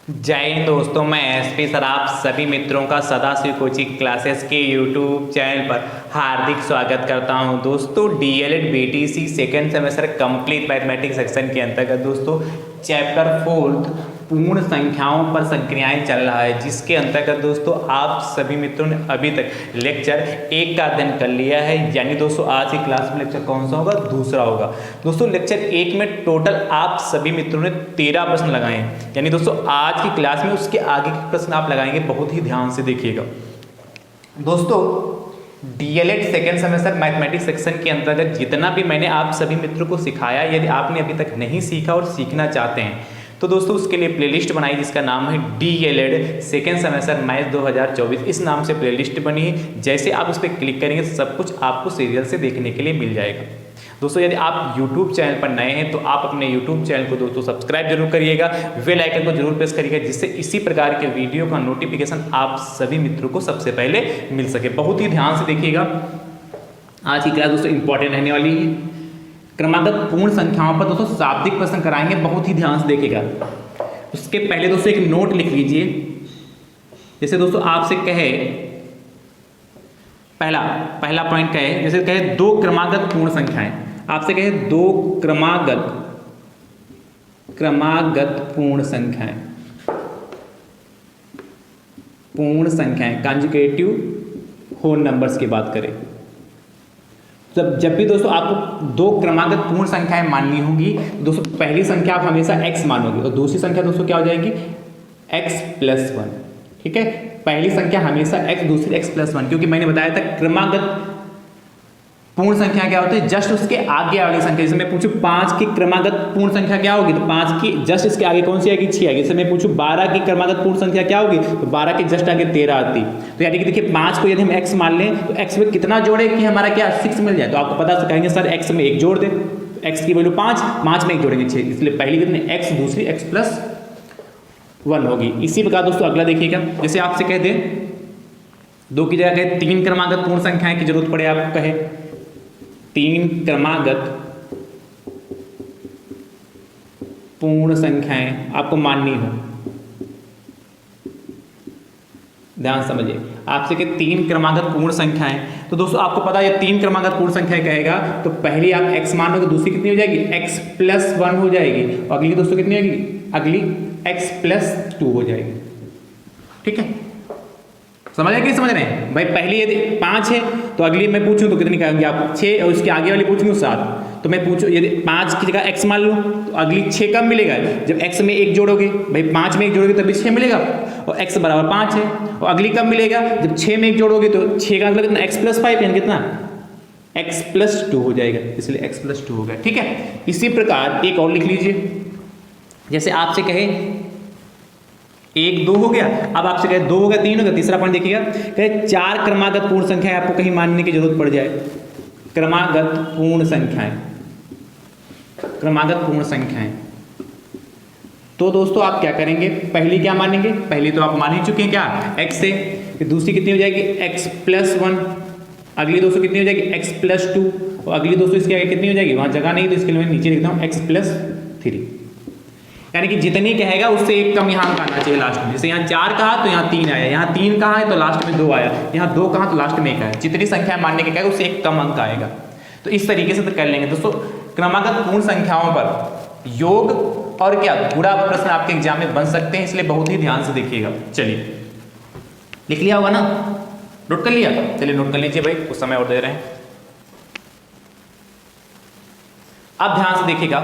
जय हिंद दोस्तों, मैं एसपी सर आप सभी मित्रों का सदाशिव कोचिंग क्लासेस के यूट्यूब चैनल पर हार्दिक स्वागत करता हूं। दोस्तों DElEd BTC second semester complete mathematics section के अंतर्गत दोस्तों चैप्टर 4 पूर्ण संख्याओं पर संक्रियाएं चल रहा है, जिसके अंतर्गत दोस्तों आप सभी मित्रों ने अभी तक लेक्चर 1 का अध्ययन कर लिया है। यानी दोस्तों आज की क्लास में लेक्चर कौन सा होगा? दूसरा होगा। दोस्तों लेक्चर 1 में टोटल आप सभी मित्रों ने 13 प्रश्न लगाए हैं। यानी दोस्तों आज की क्लास में उसके आगे के प्रश्न आप लगाएंगे, बहुत ही ध्यान से देखिएगा। दोस्तों DElEd second semester mathematics section के अंतर्गत जितना भी मैंने आप सभी मित्रों को सिखाया, यदि आपने अभी तक नहीं सीखा और सीखना चाहते हैं तो दोस्तों उसके लिए प्लेलिस्ट बनाई जिसका नाम है डीएलएड सेकेंड सेमेस्टर मैथ 2024। इस नाम से प्लेलिस्ट बनी है। जैसे आप उस पर क्लिक करेंगे सब कुछ आपको सीरियल से देखने के लिए मिल जाएगा। दोस्तों यदि आप YouTube चैनल पर नए हैं तो आप अपने YouTube चैनल को दोस्तों सब्सक्राइब जरूर करिएगा, बेल आइकन को जरूर प्रेस करिएगा, जिससे इसी प्रकार के वीडियो का नोटिफिकेशन आप सभी मित्रों को सबसे पहले मिल सके। बहुत ही ध्यान से देखिएगा, आज की क्लास दोस्तों इंपॉर्टेंट रहने वाली है। क्रमागत पूर्ण संख्याओं पर दोस्तों शाब्दिक प्रश्न कराएंगे, बहुत ही ध्यान से देखिएगा। उसके पहले दोस्तों एक नोट लिख लीजिए। जैसे दोस्तों आपसे कहे पहला पॉइंट कहे, जैसे कहे दो क्रमागत पूर्ण संख्याएं, आपसे कहे दो क्रमागत पूर्ण संख्याएं कंजुगेटिव होल नंबर्स की बात करें, जब भी दोस्तों आपको दो क्रमागत पूर्ण संख्याएं माननी होगी दोस्तों पहली संख्या आप हमेशा x मानोगे और दूसरी संख्या दोस्तों क्या हो जाएगी x+1। ठीक है, पहली संख्या हमेशा x, दूसरी x+1, क्योंकि मैंने बताया था क्रमागत पूर्ण संख्या क्या होती है, जस्ट उसके आगे वाली संख्या। जैसे मैं पूछूं 5 की क्रमागत पूर्ण संख्या क्या होगी, तो 5 की जस्ट इसके आगे कौन सी आएगी? 6 आएगी। जैसे मैं पूछूं 12 की क्रमागत पूर्ण संख्या क्या होगी, तो 12 के जस्ट आगे 13 आती। तो यानी कि देखिए 5 को यदि हम x मान लें तो x में कितना जोड़े कि हमारा क्या 6 मिल जाए, तो आपको पता है कहेंगे सर x में 1 जोड़ दे, तो x की वैल्यू 5 में 1 जोड़ेंगे 6, इसलिए पहली कितनी x, दूसरी x+1 होगी। इसी प्रकार दोस्तों अगला देखिएगा, जैसे आपसे कह दें 2 की जगह कहे 3 क्रमागत पूर्ण संख्याएं की जरूरत पड़े, आपको कहे 3 क्रमागत पूर्ण संख्याएं आपको माननी हो, ध्यान समझिए। आपसे कि 3 क्रमागत पूर्ण संख्याएं, तो दोस्तों आपको पता है 3 क्रमागत पूर्ण संख्याएं कहेगा तो पहली आप x मान लो तो दूसरी कितनी हो जाएगी x+1 हो जाएगी, और अगली दोस्तों कितनी होगी, अगली x+2 हो जाएगी। ठीक है, समझ रहे कि समझ रहे हैं भाई? पहली यदि 5 है तो अगली मैं पूछूं तो कितनी कहेंगे आप 6, और उसके आगे वाली पूछूंगी 7। तो मैं पूछूं यदि 5 की जगह x मान लूं तो अगली 6 कब मिलेगा, जब x में 1 जोड़ोगे, भाई 5 में 1 जोड़ोगे तभी 6 मिलेगा, और x बराबर 5 है। और अगली कब मिलेगा, जब 6 में 1 जोड़ोगे तो 6 का मतलब कितना x+5 यानी कितना x+2 हो जाएगा, इसलिए x+2 हो गया। ठीक है, इसी प्रकार एक और लिख लीजिए। जैसे आपसे कहे 1 2 हो गया, अब आपसे कहे 2 हो गया, 3 हो गया, तीसरा पॉइंट देखिएगा कहे 4 क्रमागत पूर्ण संख्याएं आपको कहीं मानने की जरूरत पड़ जाए। क्रमागत पूर्ण संख्याएं, तो दोस्तों आप क्या करेंगे, पहली क्या मानेंगे, पहली तो आप मान ही चुके हैं क्या x से, फिर दूसरी कितनी हो जाएगी x+1, अगली दोस्तों कितनी हो जाएगी x+2, और अगली दोस्तों इसके आगे कितनी हो जाएगी, वहां जगह नहीं तो इसके लिए मैं नीचे लिखता हूँ x+3। यानी कि जितनी कहेगा उससे एक कम यहाँ आना चाहिए लास्ट में। जैसे यहाँ 4 कहा तो यहाँ 3 आया, यहाँ 3 कहा है तो लास्ट में 2 आया, यहाँ 2 कहा तो लास्ट में 1 आया। जितनी संख्या मानने के कहेगा उससे एक कम अंक आएगा। तो इस तरीके से तो कर लेंगे दोस्तों। क्रमागत पूर्ण संख्याओं पर योग और क्या गुणा प्रश्न आपके एग्जाम में बन सकते हैं, इसलिए बहुत ही ध्यान से देखिएगा। चलिए लिख लिया होगा ना, नोट कर लिया? चलिए नोट कर लीजिए भाई, कुछ समय और दे रहे हैं। अब ध्यान से देखिएगा,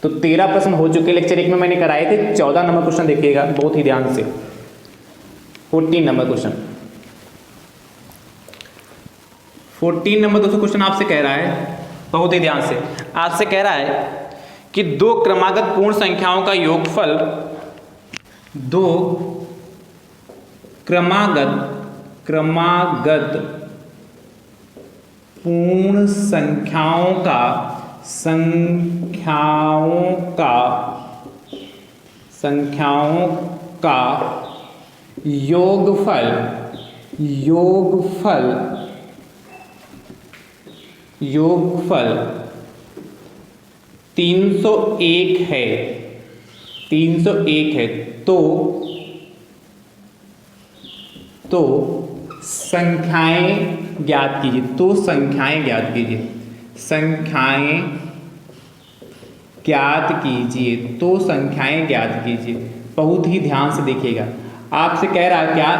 तो 13 प्रश्न हो चुके लेक्चर 1 में मैंने कराए थे। 14 नंबर क्वेश्चन देखिएगा बहुत ही ध्यान से। 14 नंबर क्वेश्चन, 14 नंबर दोस्तों क्वेश्चन आपसे कह रहा है, बहुत ही ध्यान से आपसे कह रहा है कि दो क्रमागत पूर्ण संख्याओं का योगफल, दो क्रमागत पूर्ण संख्याओं का योगफल 301 है। 301 है तो संख्याएं ज्ञात कीजिए। संख्याएं ज्ञात कीजिए। बहुत ही ध्यान से देखिएगा। आपसे कह रहा है क्या,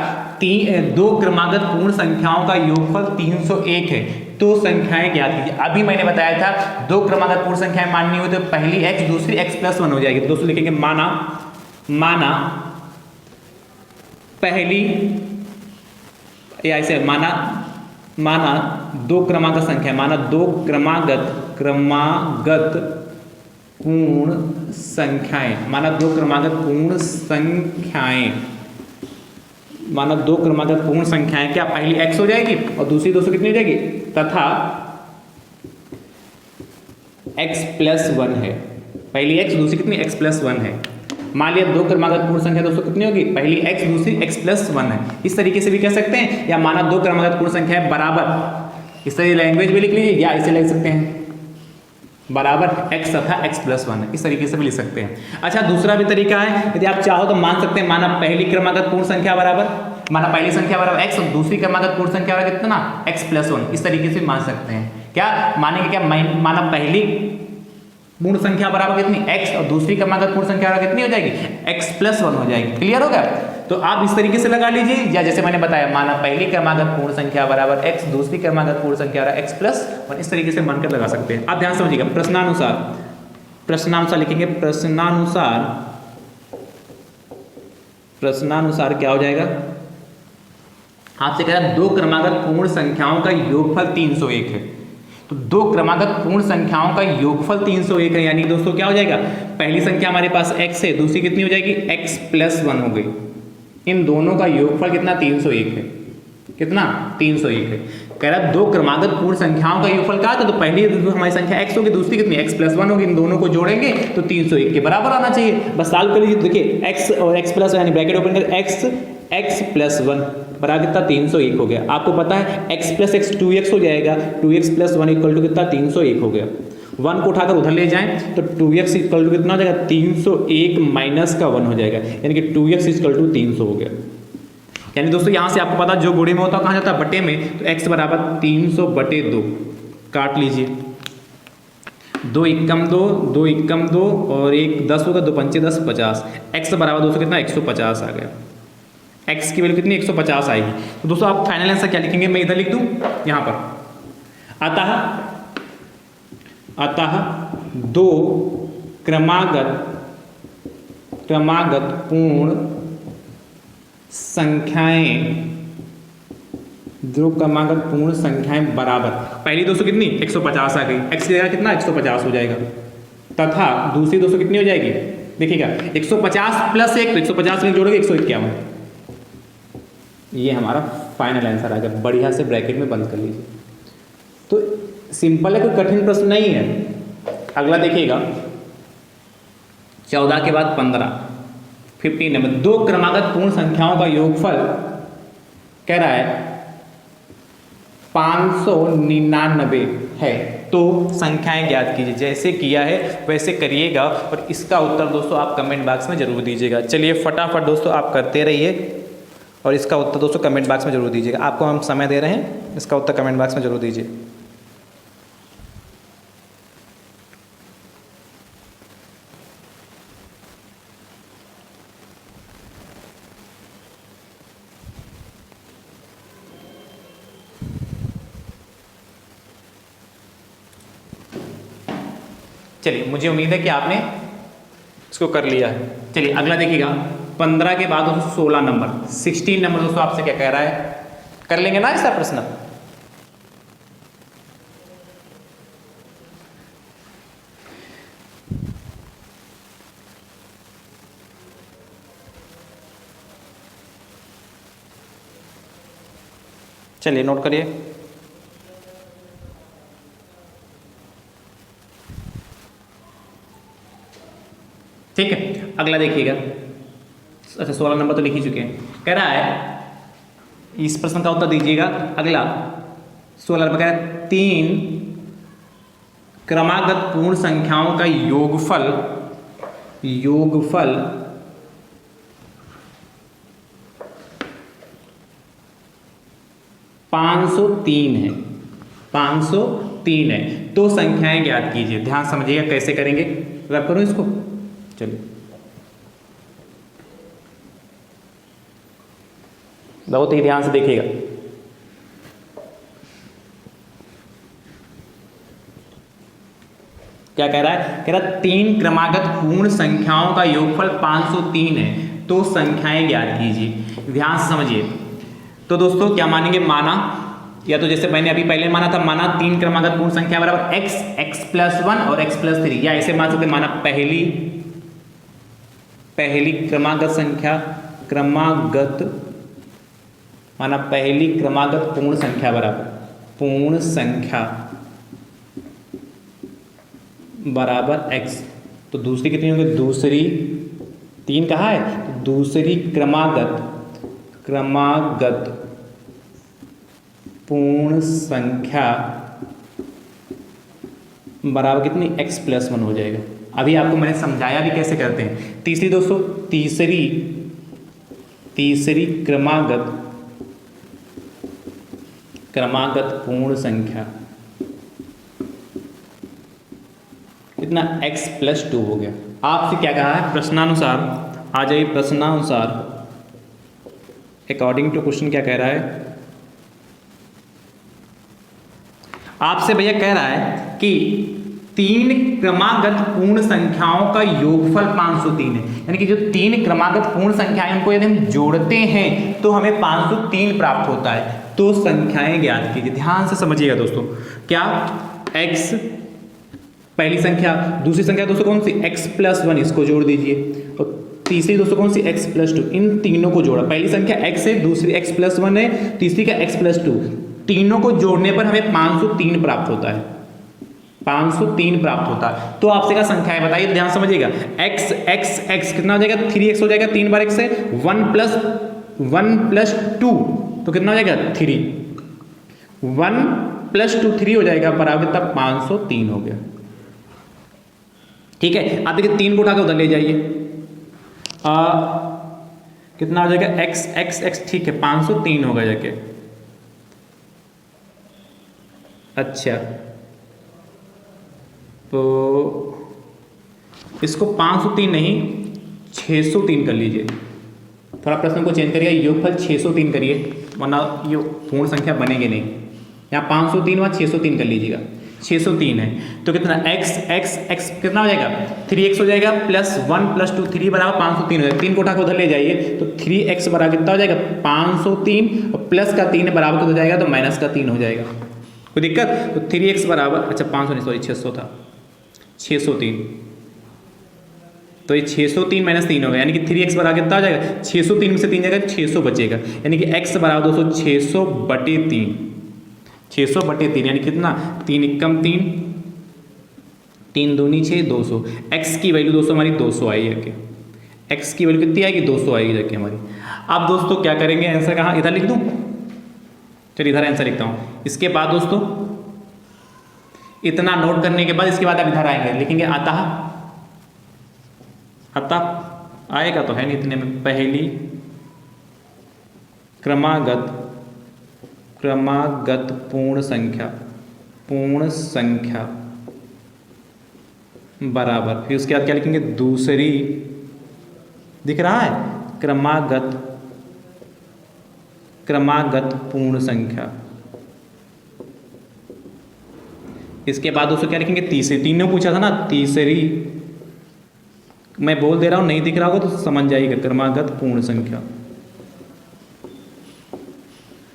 दो क्रमागत पूर्ण संख्याओं का योगफल 301 है, तो संख्याएं ज्ञात कीजिए। अभी मैंने बताया था दो क्रमागत पूर्ण संख्याएं माननी हो तो पहली x दूसरी x+1 हो जाएगी। दोस्तों लिखेंगे माना पहली, या ऐसे माना दो क्रमागत संख्या, माना दो क्रमागत पूर्ण संख्याएं, माना दो क्रमागत पूर्ण संख्याएं क्या पहली x हो जाएगी और दूसरी दोस्तों कितनी हो जाएगी, तथा x+1 है। पहली x दूसरी कितनी x+1 है। मान लिया दो क्रमागत पूर्ण संख्या दोस्तों कितनी होगी, पहली x दूसरी x+1 है। इस तरीके से भी कह सकते हैं, या माना दो क्रमागत पूर्ण संख्या है बराबर, इस तरह लैंग्वेज भी लिख लीजिए, या इसे लिख सकते हैं बराबर x तथा x+1 है। इस तरीके से भी लिख सकते हैं। अच्छा, दूसरा भी तरीका है, यदि आप चाहो तो मान सकते हैं माना पहली क्रमागत पूर्ण संख्या बराबर, माना पहली संख्या बराबर x और दूसरी क्रमागत पूर्ण संख्या बराबर कितना, x+1। इस तरीके से मान सकते हैं। क्या मानेंगे, क्या माना पहली पूर्ण संख्या बराबर कितनी x और दूसरी क्रमागत पूर्ण संख्या बराबर कितनी हो जाएगी, x+1 हो जाएगी। क्लियर हो गया। तो आप इस तरीके से लगा लीजिए, या जैसे मैंने बताया माना पहली क्रमागत पूर्ण संख्या बराबर x, दूसरी क्रमागत पूर्ण संख्या बराबर x+1। इस तरीके से मानकर लगा सकते हैं। आप ध्यान समझिएगा। प्रश्नानुसार लिखेंगे। प्रश्नानुसार क्या हो जाएगा, आपसे कह रहा है दो क्रमागत पूर्ण संख्याओं का योगफल 301 है। तो दो क्रमागत पूर्ण संख्याओं का योगफल 301 है, यानी दोस्तों क्या हो जाएगा, पहली संख्या हमारे पास x है, दूसरी कितनी हो जाएगी, x+1 हो गई। इन दोनों का योगफल कितना, 301 है। कितना, 301 है। कह रहा है दो क्रमागत पूर्ण संख्याओं का योगफल क्या था, तो पहली हमारी संख्या x होगी, दूसरी कितनी, x+1 होगी। इन दोनों को जोड़ेंगे तो 301 के बराबर आना चाहिए। बस सॉल्व कर लीजिए। देखिए x और x+1 यानी ब्रैकेट ओपन कर x+1 बराबर कितना, 301 हो गया। आपको पता है x + x 2x हो जाएगा, 2x+1 इक्वल टू कितना, 301 हो गया। 1 को उठाकर उधर ले जाएं तो 2x इक्वल टू कितना हो जाएगा, 301 माइनस का 1 हो जाएगा, यानी कि 2x इक्वल टू 300 हो गया। यानी दोस्तों यहाँ से आपको पता जो गुणे में होता है कहाँ जाता है, बटे में। तो x बराबर 300/2 काट लीजिए। 2 एकम 2, 2 एकम 2 और 1 10 होगा, 2 पंचे 10, 50। x बराबर दोस्तों कितना, 150 आ गया। x की वैल्यू कितनी, 150 आएगी। तो दोस्तों आप फाइनल आंसर क्या लिखेंगे, मैं इधर लिख दूं यहाँ पर। अतः दो क्रमागत पूर्ण संख्याएं बराबर, पहली दोस्तों कितनी, 150 आ गई, x की जगह कितना, 150 हो जाएगा, तथा दूसरी दोस्तों कितनी हो जाएगी, देखिएगा 150 + 1, तो 150 में जोड़ोगे 151। ये हमारा फाइनल आंसर आ गया। बढ़िया से ब्रैकेट में बंद कर लीजिए। तो सिंपल है, कोई कठिन प्रश्न नहीं है। अगला देखिएगा, 14 के बाद 15 नंबर, दो क्रमागत पूर्ण संख्याओं का योगफल कह रहा है 599 है, तो संख्याएं ज्ञात कीजिए। जैसे किया है वैसे करिएगा और इसका उत्तर दोस्तों आप कमेंट बॉक्स में जरूर दीजिएगा। चलिए फटाफट दोस्तों आप करते रहिए और इसका उत्तर दोस्तों कमेंट बॉक्स में जरूर दीजिएगा। आपको हम समय दे रहे हैं, इसका उत्तर कमेंट बॉक्स में जरूर दीजिए। चलिए, मुझे उम्मीद है कि आपने इसको कर लिया है। चलिए अगला देखिएगा, 15 के बाद दोस्तों 16 नंबर, 16 नंबर दोस्तों आपसे क्या कह रहा है, कर लेंगे ना इसका प्रश्न। चलिए नोट करिए। ठीक है, अगला देखिएगा। अच्छा 16 नंबर तो लिख ही चुके हैं। कह रहा है इस प्रश्न का उत्तर दीजिएगा। अगला 16 नंबर कह रहा है 3 क्रमागत पूर्ण संख्याओं का योगफल योगफल 503 है, 503 है। तो संख्याएं ज्ञात कीजिए। ध्यान समझिएगा कैसे करेंगे। रब करूं इसको, चलिए बहुत ही ध्यान से देखिएगा। क्या कह रहा है? कह रहा है 3 क्रमागत पूर्ण संख्याओं का योगफल 503 है, तो संख्याएं ज्ञात कीजिए। ध्यान से समझिए। तो दोस्तों क्या मानेंगे? माना, या तो जैसे मैंने अभी पहले माना था, माना 3 क्रमागत पूर्ण संख्या बराबर x, x+1 और x+3, या ऐसे मान सकते माना पहली क्रमागत संख्या, माना पहली क्रमागत पूर्ण संख्या बराबर पूर्ण संख्या बराबर x। तो दूसरी कितनी होगी? दूसरी 3 कहा है, तो दूसरी क्रमागत पूर्ण संख्या बराबर कितनी? x+1 हो जाएगा। अभी आपको मैंने समझाया भी कैसे करते हैं। तीसरी दोस्तों, तीसरी क्रमागत पूर्ण संख्या कितना? x+2 हो गया। आपसे क्या कहा है? प्रश्नानुसार आ जाइए। प्रश्नानुसार अकॉर्डिंग टू क्वेश्चन क्या कह रहा है आपसे? भैया कह रहा है कि 3 क्रमागत पूर्ण संख्याओं का योगफल 503 है, यानी कि जो 3 क्रमागत पूर्ण संख्याएं उनको यदि हम जोड़ते हैं तो हमें 503 प्राप्त होता है। तो संख्याएं ज्ञात कीजिए। ध्यान से समझिएगा दोस्तों। क्या? x पहली संख्या, दूसरी संख्या दोस्तों कौन सी? x+1, इसको जोड़ दीजिए। और तीसरी दोस्तों कौन सी? x+2, इन तीनों को जोड़ा। पहली संख्या x है, दूसरी x+1 है, तीसरी का x+2, तीनों को जोड़ने पर हमें 503 प्राप्त होता है। 503 प्राप्त होता है। तो आपसे क्या संख्याएं बताइए, ध्यान समझिएगा। x कितना हो जाएगा? 3x हो जाएगा, 3 बार x है। 1+2 तो कितना हो जाएगा? 3। 1+2 3 हो जाएगा, बराबर तब 503 हो गया। ठीक है। आप देखिए 3 को उठा के उधर ले जाइए, कितना हो जाएगा? x। ठीक है, 503 होगा जाके। अच्छा, तो इसको 503 नहीं 603 कर लीजिए। थोड़ा प्रश्न को चेंज करिए, योगफल 603 करिए, वरना ये पूर्ण संख्या बनेगी नहीं। यहाँ 503 वहाँ 603 कर लीजिएगा। 603 है तो कितना? x कितना हो जाएगा? 3x हो जाएगा, +1+2 3 बराबर 503 हो जाएगा। 3 को उठा के उधर ले जाइए, तो 3x बराबर कितना हो जाएगा? 503, और प्लस का 3 बराबर हो जाएगा, तो माइनस का 3 हो जाएगा। कोई दिक्कत? तो 3x बराबर, अच्छा 500 नहीं, सॉरी 600 था, 603। तो ये 603 - 3 होगा, यानी कि 3x बराबर कितना हो जाएगा? 603 में से 3 जाएगा, 600 बचेगा, यानी कि x बराबर दोस्तों 600/3। 600/3 यानी कितना? 3 एकम 3, 3 दूनी 6, 200। x की वैल्यू दोस्तों हमारी 200 आई है कि x की वैल्यू कितनी आएगी? 200 आएगी जाके हमारी। अब दोस्तों क्या करेंगे? आंसर कहाँ? इधर लिख दूँ? चलिए इधर आंसर लिखता हूँ। इसके बाद दोस्तों इतना नोट करने के बाद इसके बाद आप इधर आएंगे, लिखेंगे अतः आएगा तो है नहीं इतने में, पहली क्रमागत पूर्ण संख्या बराबर, फिर उसके बाद क्या लिखेंगे? दूसरी, दिख रहा है? क्रमागत पूर्ण संख्या। इसके बाद दोस्तों क्या लिखेंगे? तीसरी। तीनों पूछा था ना, तीसरी मैं बोल दे रहा हूं, नहीं दिख रहा होगा तो समझ जाइएगा। क्रमागत पूर्ण संख्या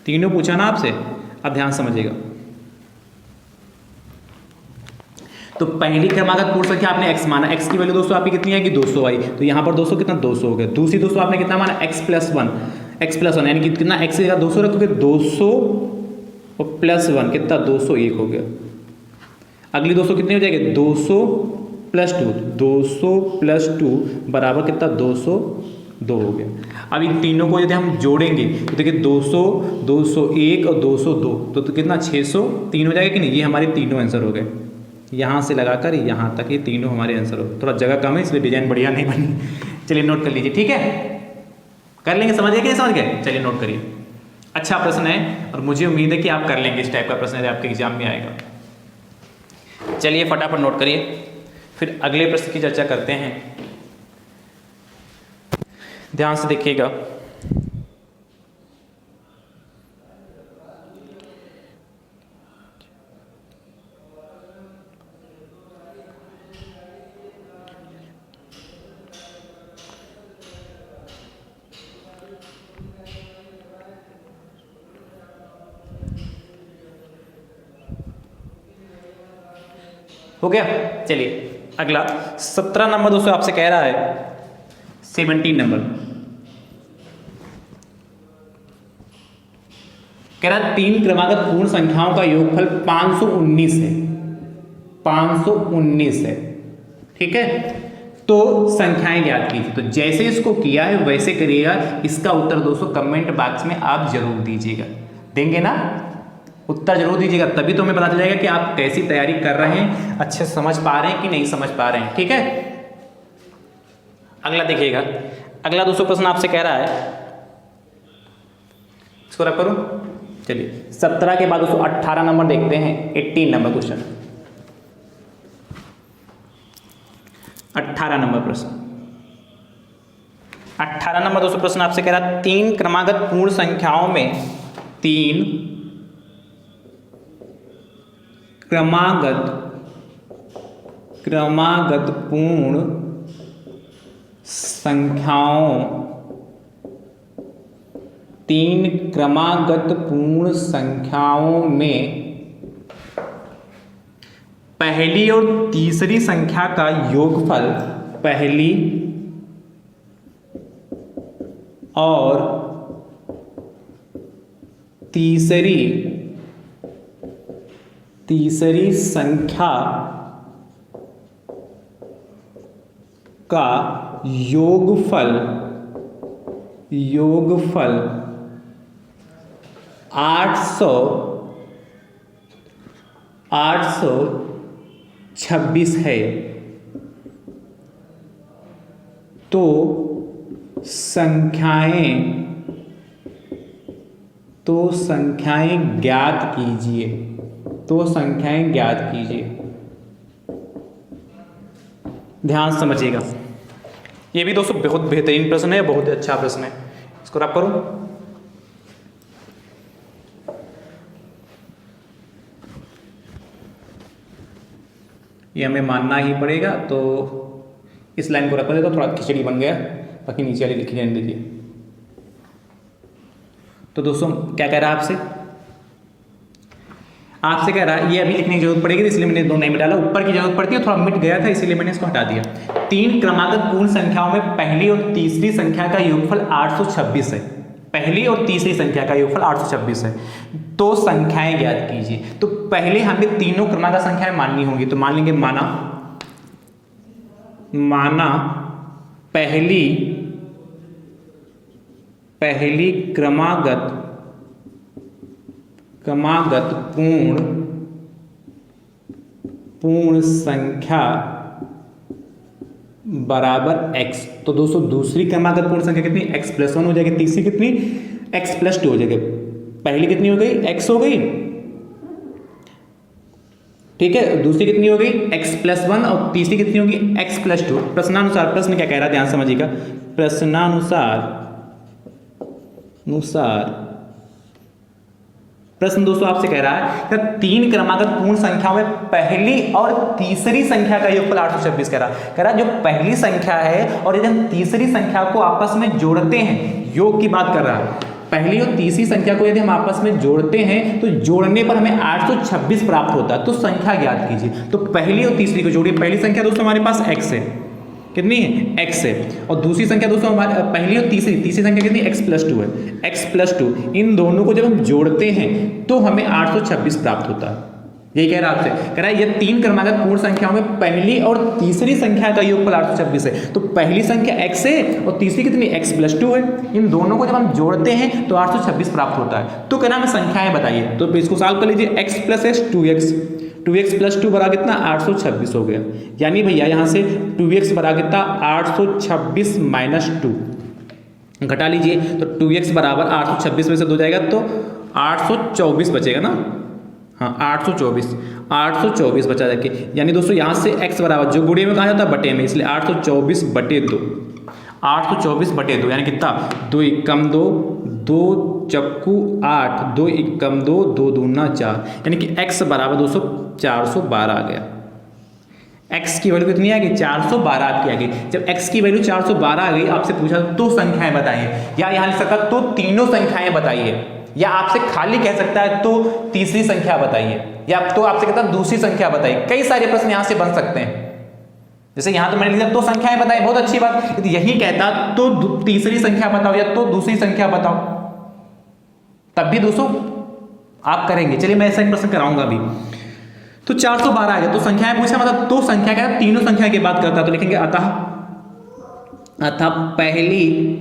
तीनों पूछा ना आपसे, अब ध्यान समझिएगा। तो पहली क्रमागत पूर्ण संख्या आपने x माना, x की वैल्यू दोस्तों आपकी कितनी आएगी? 200 आई, तो यहां पर दोस्तों कितना? 200 हो गया। दूसरी दोस्तों आपने कितना माना? x+1 यानी कि कितना? x की जगह 200 रखोगे, 200 और +1 कितना? 201 हो गया। अगली दोस्तों कितनी हो जाएगी? 200+2 बराबर कितना? 202 हो गया। अब इन तीनों को यदि हम जोड़ेंगे तो देखिए 200, 201 और 202 तो कितना? 603 हो जाएगा कि नहीं? ये हमारे तीनों आंसर हो गए, यहाँ से लगाकर यहाँ तक, ये तीनों हमारे आंसर हो। थोड़ा जगह कम है इसलिए डिजाइन बढ़िया नहीं बनी। चलिए नोट कर लीजिए, ठीक है, कर लेंगे, समझ गए कि नहीं समझ गए? चलिए नोट करिए। अच्छा प्रश्न है और मुझे उम्मीद है कि आप कर लेंगे, इस टाइप का प्रश्न आपके एग्जाम में आएगा। चलिए फटाफट नोट करिए, फिर अगले प्रश्न की चर्चा करते हैं। ध्यान से देखिएगा। हो गया। चलिए अगला 17 नंबर दोस्तों आपसे कह रहा है 17 नंबर कह रहा है 3 क्रमागत पूर्ण संख्याओं का योगफल 519 है। 519 है, ठीक है। तो संख्याएं ज्ञात कीजिए। तो जैसे इसको किया है वैसे करिएगा। इसका उत्तर दोस्तों कमेंट बॉक्स में आप जरूर दीजिएगा। देंगे ना? उत्तर जरूर दीजिएगा, तभी तो हमें पता चलेगा कि आप कैसी तैयारी कर रहे हैं, अच्छे से समझ पा रहे हैं कि नहीं समझ पा रहे हैं, ठीक है। अगला देखिएगा। अगला दोस्तों प्रश्न आपसे कह रहा है, इसको रख करूं। चलिए 17 के बाद दोस्तों 18 नंबर देखते हैं। 18 नंबर क्वेश्चन, 18 नंबर प्रश्न। 18 नंबर दोस्तों प्रश्न आपसे कह रहा है 3 क्रमागत पूर्ण संख्याओं में 3 क्रमागत पूर्ण संख्याओं 3 क्रमागत पूर्ण संख्याओं में पहली और तीसरी संख्या का योगफल, पहली और तीसरी संख्या का योगफल 826 है। तो संख्याएं ज्ञात कीजिए। ध्यान से समझिएगा। ये भी दोस्तों बहुत बेहतरीन प्रश्न है, बहुत अच्छा प्रश्न है। इसको रब करूं। ये हमें मानना ही पड़ेगा। तो इस लाइन को रख देता, थोड़ा खिचड़ी बन गया, बाकी नीचे वाली लिखी रहने दीजिए। तो दोस्तों क्या कह रहा है आपसे कह रहा है ये अभी लिखने की जरूरत पड़ेगी, इसलिए मैंने 2 नहीं मिटाला। ऊपर की जरूरत पड़ती है, थोड़ा मिट गया था इसीलिए मैंने इसको हटा दिया। 3 क्रमागत पूर्ण संख्याओं में पहली और तीसरी संख्या का योगफल 826 है। पहली और तीसरी संख्या का योगफल 826 है। तो संख्याएं ज्ञात कीजिए। तो पहले हमें तीनों क्रमागत संख्याएं माननी होंगी। तो मान लेंगे माना पहली क्रमागत पूर्ण संख्या बराबर x। तो दोस्तों दूसरी क्रमागत पूर्ण संख्या कितनी? x+1 हो जाएगी। तीसरी कितनी? x+2 हो जाएगी। पहली कितनी हो गई? x हो गई, ठीक है। दूसरी कितनी हो गई? x+1 और तीसरी कितनी होगी? x+2। प्रश्नानुसार, प्रश्न क्या कह रहा है ध्यान समझिएगा। प्रश्न दोस्तों आपसे कह रहा है कि 3 क्रमागत पूर्ण संख्याओं में पहली और तीसरी संख्या का योगफल 826 कह रहा है जो पहली संख्या है और यदि हम तीसरी संख्या को आपस में जोड़ते हैं, योग की बात कर रहा है। पहली और तीसरी संख्या को यदि हम आपस में जोड़ते हैं तो जोड़ने पर हमें 826 प्राप्त होता है। तो संख्या ज्ञात कीजिए। तो पहली और तीसरी को जोड़िए। पहली संख्या दोस्तों हमारे पास x है, कितनी है? x है। और दूसरी संख्या दोस्तों हमारे पहली और तीसरी संख्या कितनी? x+2 है। x+2 इन दोनों को जब हम जोड़ते हैं तो हमें 826 प्राप्त होता है। यही कह रहा है आपसे, कह रहा है ये 3 क्रमागत पूर्ण संख्याओं में पहली और तीसरी संख्या का योगफल 826 है। तो पहली संख्या x है और तीसरी कितनी? x+2 है। इन दोनों को जब हम जोड़ते हैं तो 826 प्राप्त होता है। तो कहना हमें संख्याएं बताइए। तो इसको सॉल्व कर लीजिए। x + x 2x, 2x plus 2 बराबर कितना 826 हो गया। यानी भैया यहाँ से 2x बराबर कितना 826 माइनस 2 घटा लीजिए, तो 2x बराबर 826 में से 2 जाएगा तो 824 बचेगा ना। हाँ 824 बचा जाके, यानी दोस्तों यहाँ से x बराबर जो गुणे में कहा जाता है बटे में, इसलिए 824 बटे 2, 824 बटे 2 यानी कितना 2 एकम 2, 2 चक्कू 8, 2 एकम 2, 2 दूना 4, यानी कि x बराबर दोस्तों 412 आ गया। x की वैल्यू कितनी आ गई 412 आपकी आ गई। जब x की वैल्यू 412 आ गई, आपसे पूछा तो संख्याएं बताइए, या यहाँ लिख सकता तो तीनों संख्याएं बताइए, या आपसे खाली कह सकता है तो तीसरी संख्या बताइए, या तो आपसे कहता दूसरी संख्या बताइए। कई सारे प्रश्न यहाँ से बन सकते हैं। जैसे यहाँ तो मैंने लिखा तो संख्याएं बताई, बहुत अच्छी बात। यदि यही कहता तो तीसरी संख्या बताओ या तो दूसरी संख्या बताओ, तब भी दोस्तों आप करेंगे। चलिए मैं ऐसा एक प्रश्न कराऊंगा अभी। तो 412 आ गया, तो संख्याएं पूछा मतलब तो संख्या क्या, तीनों संख्या की बात करता, तो लिखेंगे अतः पहली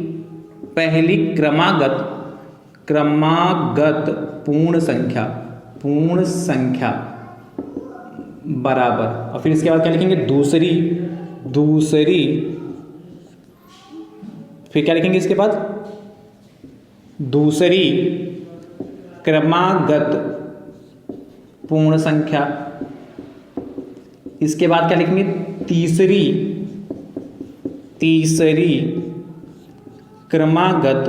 क्रमागत पूर्ण संख्या बराबर, और फिर इसके बाद क्या लिखेंगे दूसरी, फिर क्या लिखेंगे इसके बाद दूसरी क्रमागत पूर्ण संख्या, इसके बाद क्या लिखेंगे तीसरी क्रमागत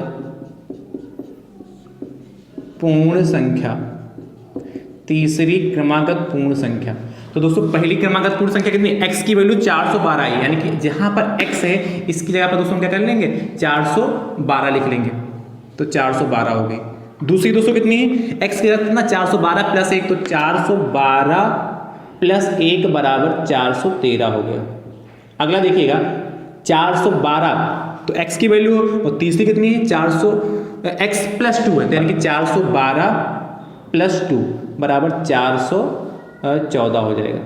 पूर्ण संख्या, तीसरी क्रमागत पूर्ण संख्या। तो दोस्तों पहली क्रमागत पूर्ण संख्या कितनी, x की वैल्यू 412 आई, यानी कि जहां पर x है इसकी जगह पर दोस्तों क्या कर लेंगे 412 लिख लेंगे, तो 412 हो गई। दूसरी दोस्तों कितनी है, x की जगह कितना 412 प्लस 1, तो 412 प्लस 1 बराबर 413 हो गया। अगला देखिएगा 412, तो x की वैल्यू और तीसरी कितनी है x प्लस 2 है, तो यानी कि 412 प्लस 2 बराबर 414 हो जाएगा।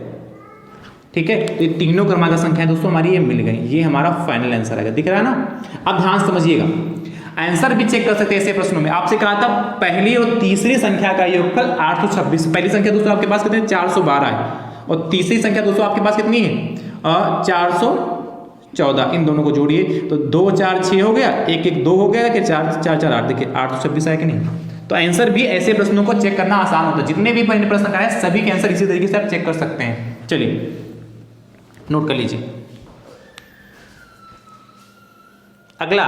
ठीक है, तो ये तीनों क्रमागत संख्याएं दोस्तों हमारी ये मिल गई, ये हमारा फाइनल आंसर आएगा। दिख रहा है ना। अब ध्यान समझिएगा, आंसर भी चेक कर सकते हैं ऐसे प्रश्नों में। आपसे कहा था पहली और तीसरी संख्या का योगफल 826। पहली संख्या दोस्तों आपके पास कितनी है 412 है, और तीसरी संख्या दोस्तों आपके पास कितनी है 414। इन दोनों को जोड़िए तो 2 4 6 हो गया, 1 1 2 हो गया, कि 4 4 4 8, देखिए 826 आया कि नहीं। तो आंसर भी ऐसे प्रश्नों को चेक करना आसान होता है। जितने भी मैंने प्रश्न कराए सभी के आंसर इसी तरीके से आप चेक कर सकते हैं। चलिए नोट कर लीजिए। अगला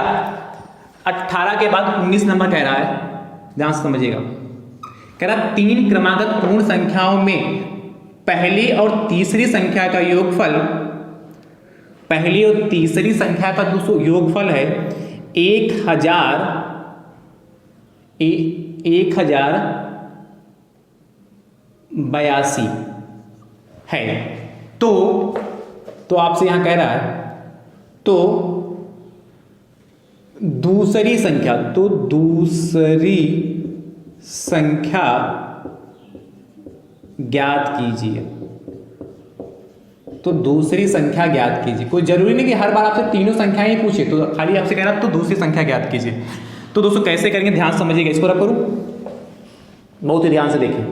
18 के बाद 19 नंबर कह रहा है, ध्यान से समझिएगा। कह रहा 3 क्रमागत पूर्ण संख्याओं में पहली और तीसरी संख्या का योगफल, पहली और तीसरी संख्या का दोस्तों योगफल है 1082 है। तो आपसे यहां कह रहा है तो दूसरी संख्या ज्ञात कीजिए। तो दूसरी संख्या ज्ञात कीजिए। कोई जरूरी नहीं कि हर बार आपसे तीनों संख्याएं ही पूछे, तो खाली आपसे कह रहा तो दूसरी संख्या ज्ञात कीजिए। तो दोस्तों कैसे करेंगे ध्यान समझिएगा। इसको रब करूं, बहुत ही ध्यान से देखिए।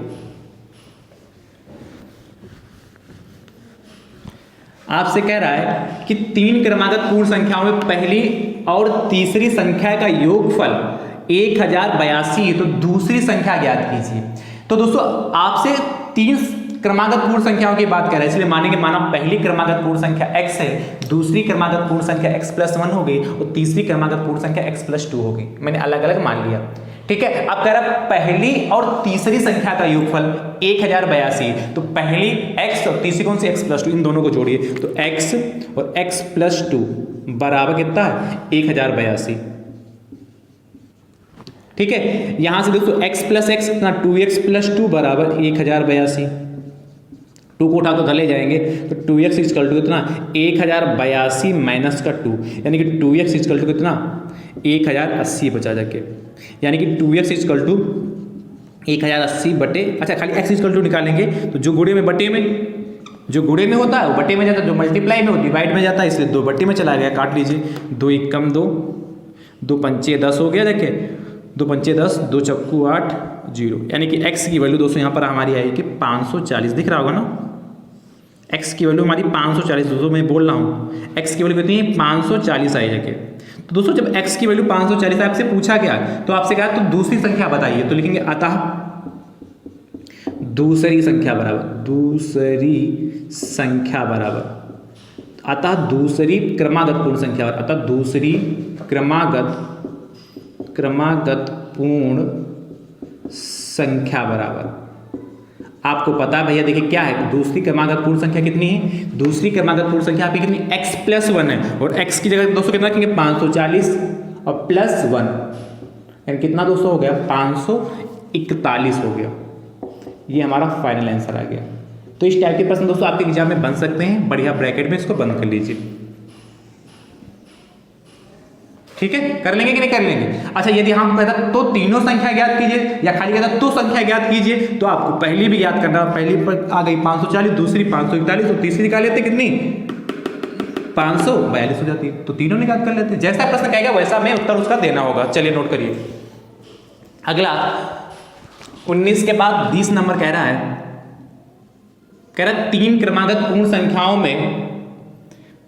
आपसे कह रहा है कि 3 क्रमागत पूर्ण संख्याओं में पहली और तीसरी संख्या का योगफल 1082, तो दूसरी संख्या ज्ञात कीजिए। तो दोस्तों आपसे 3 क्रमागत पूर्ण संख्याओं की बात कर रहा है, इसलिए मानेंगे माना पहली क्रमागत पूर्ण संख्या x है, दूसरी क्रमागत पूर्ण संख्या x प्लस 1 हो गई, और तीसरी क्रमागत पूर्ण संख्या x प्लस 2 हो गई। मैंने अलग अलग मान लिया। ठीक है, अब कह रहा पहली और तीसरी संख्या का योगफल 1082, तो पहली x और तीसरी कौन सी x प्लस 2, इन दोनों को जोड़िए तो x और x प्लस 2 बराबर कितना है 1082। ठीक है, यहां से दोस्तों x प्लस x कितना 2x प्लस 2 बराबर 1082। 2 को उठा तो घर ले जाएंगे, तो 2x इक्वल टू कितना 1082 माइनस का 2, यानी कि 2x इक्वल टू कितना 1080 बचा जाके, यानी कि 2x इक्वल टू 1080 बटे, अच्छा खाली x इक्वल टू निकालेंगे तो जो गुणे में बटे में, जो गुणे में होता है वो बटे में जाता है, जो मल्टीप्लाई में वो डिवाइड में जाता है, इसलिए 2 बटे में चला गया। काट लीजिए, 2 1 कम 2, 2 पंचे 10 हो गया। देखिए 2 पंचे 10, 2 चक्कू 8, 0, यानी कि x की वैल्यू दोस्तों यहाँ पर हमारी आएगी 540, दिख रहा होगा ना, x की वैल्यू हमारी 540, दोस्तों मैं बोल रहा हूँ x की वैल्यू कितनी है 540 आई जाके। तो दोस्तों जब x की वैल्यू 540 आपसे पूछा गया तो आपसे कहा तो दूसरी संख्या बताइए, तो लिखेंगे अतः दूसरी संख्या बराबर, दूसरी संख्या बराबर, अतः दूसरी क्रमागत पूर्ण संख्या, अतः दूसरी क्रमागत पूर्ण संख्या बराबर। आपको पता है भैया, देखिए क्या है, दूसरी क्रमागत पूर्ण संख्या कितनी है, दूसरी क्रमागत पूर्ण संख्या आपकी कितनी x+1 है, और x की जगह दोस्तों कितना रखेंगे 540 और +1, यानी कितना दोस्तों हो गया 541 हो गया। ये हमारा फाइनल आंसर आ गया। तो इस टाइप के प्रश्न दोस्तों आपके एग्जाम में बन सकते हैं, बढ़िया ब्रैकेट में इसको बंद कर लीजिए, ठीक है, कर लेंगे कि नहीं कर लेंगे। अच्छा यदि हम कहता तो तीनों संख्या ज्ञात कीजिए, या खाली कहता तो संख्या ज्ञात कीजिए, तो आपको पहली भी याद करना, पहली पर आ गई 540, दूसरी 541 और तीसरी निकाल लेते कितनी 542 हो जाती है, तो तीनों निकाल कर लेते हैं। जैसा प्रश्न कहेगा वैसा में उत्तर उसका देना होगा। चलिए नोट करिए। अगला 19 के बाद 20 नंबर कह रहा है, कह रहा है 3 क्रमागत पूर्ण संख्याओं में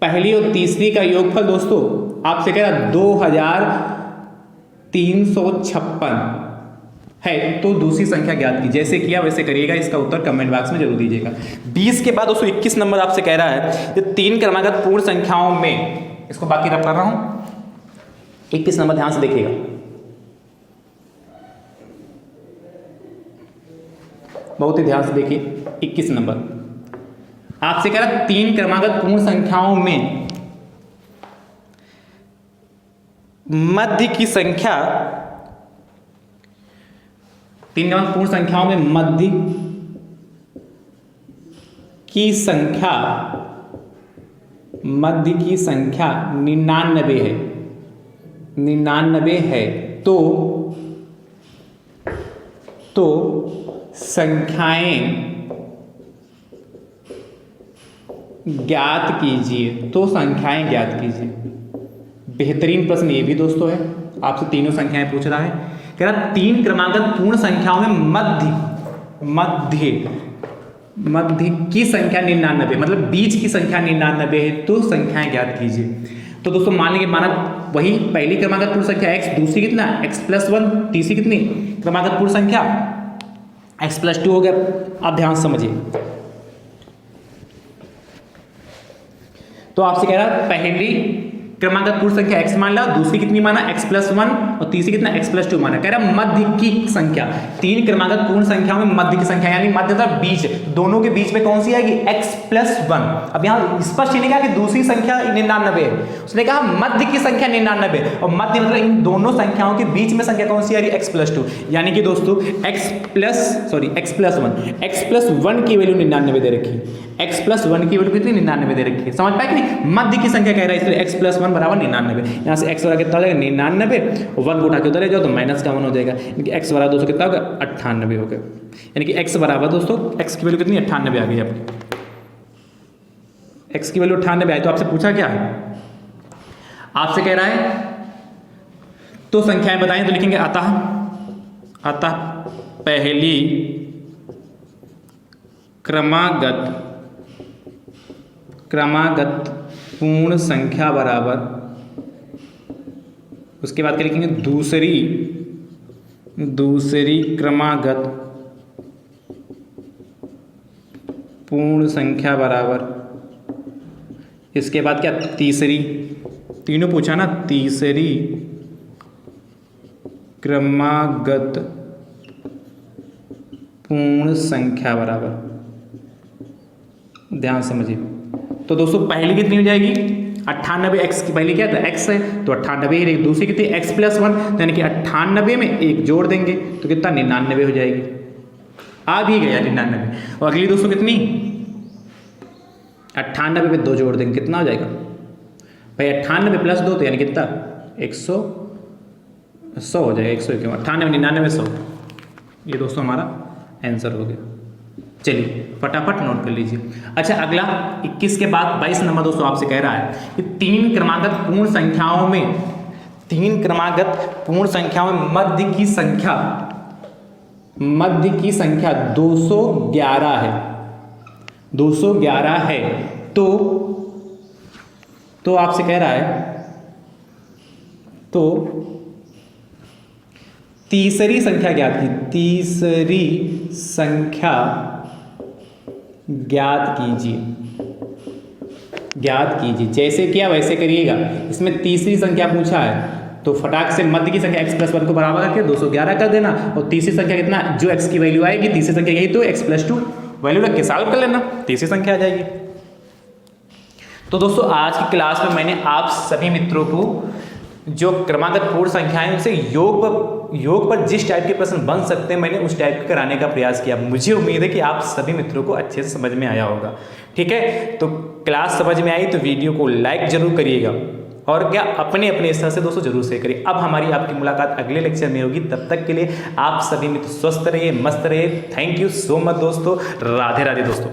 पहली और तीसरी का योगफल दोस्तों आपसे कह रहा 2356 है, तो दूसरी संख्या ज्ञात की। जैसे किया वैसे करिएगा, इसका उत्तर कमेंट बॉक्स में जरूर दीजिएगा। 20 के बाद दोस्तों 21 नंबर आपसे कह रहा है 3 क्रमागत पूर्ण संख्याओं में, इसको बाकी रब कर रहा हूं, 21 नंबर ध्यान से देखिएगा। बहुत ही ध्यान से देखिए 21 नंबर आपसे कह रहा 3 क्रमागत पूर्ण संख्याओं में मध्य की संख्या, 3 क्रमागत पूर्ण संख्याओं में मध्य की संख्या 99 है, 99 है, तो संख्याएं ज्ञात कीजिए, तो संख्याएं ज्ञात कीजिए। बेहतरीन प्रश्न ये भी दोस्तों है, आपसे तीनों संख्याएं पूछ रहा है, कह रहा 3 क्रमागत पूर्ण संख्याओं में मध्य की संख्या 99, मतलब बीच की संख्या 99 है, तो संख्याएं ज्ञात कीजिए। तो दोस्तों मान लीजिए, माना वही पहली क्रमागत पूर्ण संख्या x, दूसरी कितना x+1, तीसरी कितनी क्रमागत पूर्ण संख्या x+2 हो गया। आप ध्यान समझिए, तो आपसे कह रहा पहली क्रमागत पूर्ण संख्या x मान ला, दूसरी कितनी माना x+1 और तीसरी कितना x+2 माना। कह रहा मध्य की संख्या, 3 क्रमागत पूर्ण संख्याओं में मध्य की संख्या, यानी मध्य मतलब बीच, दोनों के बीच में कौन सी आएगी x+1। अब यहाँ स्पष्ट नहीं कहा कि दूसरी संख्या 99 है, उसने कहा मध्य की संख्या 99, और मध्य मतलब इन दोनों संख्याओं के बीच में संख्या कौन सी आ रही है x+2, यानी कि दोस्तों x+1 की वैल्यू 99 दे रखी, x+1 की वैल्यू कितनी 99 दे रखी है। समझ पाए कि नहीं, मध्य की संख्या कह रहा है, इसलिए x+1 बराबर 99। यहाँ से x बराबर कितना हो जाएगा 99, 1 को उठा के उधर जाओ तो माइनस का 1 हो जाएगा, यानी कि x बराबर दोस्तों कितना होगा 98 हो गया, यानी कि x बराबर दोस्तों x की वैल्यू कितनी 98 आ गई आपकी, x की वैल्यू 98 आई। तो आपसे पूछा क्या है, आपसे कह रहा है तो संख्याएं बताएं, तो लिखेंगे अतः पहली क्रमागत पूर्ण संख्या बराबर, उसके बाद क्या लिखेंगे दूसरी क्रमागत पूर्ण संख्या बराबर, इसके बाद क्या तीसरी, तीनों पूछा ना, तीसरी क्रमागत पूर्ण संख्या बराबर। ध्यान समझिए, तो दोस्तों पहली कितनी हो जाएगी 98, x की पहली क्या था x है, तो 98 ही रहेगी। दूसरी कितनी x+1, यानी कि 98 में एक जोड़ देंगे तो कितना 99 हो जाएगी, आ भी गया 99। और अगली दोस्तों कितनी 98 पे 2 जोड़ देंगे, कितना हो जाएगा भाई 98 + 2, तो यानी कितना 100 हो जाएगा, 100 क्यों 98 99 100, ये दोस्तों हमारा आंसर हो गया। चलिए फटाफट नोट कर लीजिए। अच्छा अगला 21 के बाद 22 नंबर दोस्तों आपसे कह रहा है कि 3 क्रमागत पूर्ण संख्याओं में 3 क्रमागत पूर्ण संख्याओं में मध्य की संख्या 211 है, 211 है। तो आपसे कह रहा है, तो तीसरी संख्या ज्ञात की, तीसरी संख्या ज्ञात कीजिए। जैसे किया वैसे करिएगा। इसमें तीसरी संख्या पूछा है तो फटाक से मध्य की संख्या x + 1 को बराबर करके 211 कर देना, और तीसरी संख्या कितना, जो x की वैल्यू आएगी तीसरी संख्या यही, तो x + 2 वैल्यू रख के सॉल्व कर लेना, तीसरी संख्या आ जाएगी। तो दोस्तों आज की क्लास में मैंने आप सभी मित्रों को जो क्रमागत पूर्ण संख्याएं उनसे योग पर जिस टाइप के प्रश्न बन सकते हैं मैंने उस टाइप के कराने का प्रयास किया। मुझे उम्मीद है कि आप सभी मित्रों को अच्छे से समझ में आया होगा। ठीक है, तो क्लास समझ में आई तो वीडियो को लाइक जरूर करिएगा, और क्या अपने स्तर से दोस्तों जरूर शेयर करिए। अब हमारी आपकी मुलाकात अगले लेक्चर में होगी, तब तक के लिए आप सभी मित्र स्वस्थ रहिए, मस्त रहिए। थैंक यू सो मच दोस्तों, राधे राधे दोस्तों।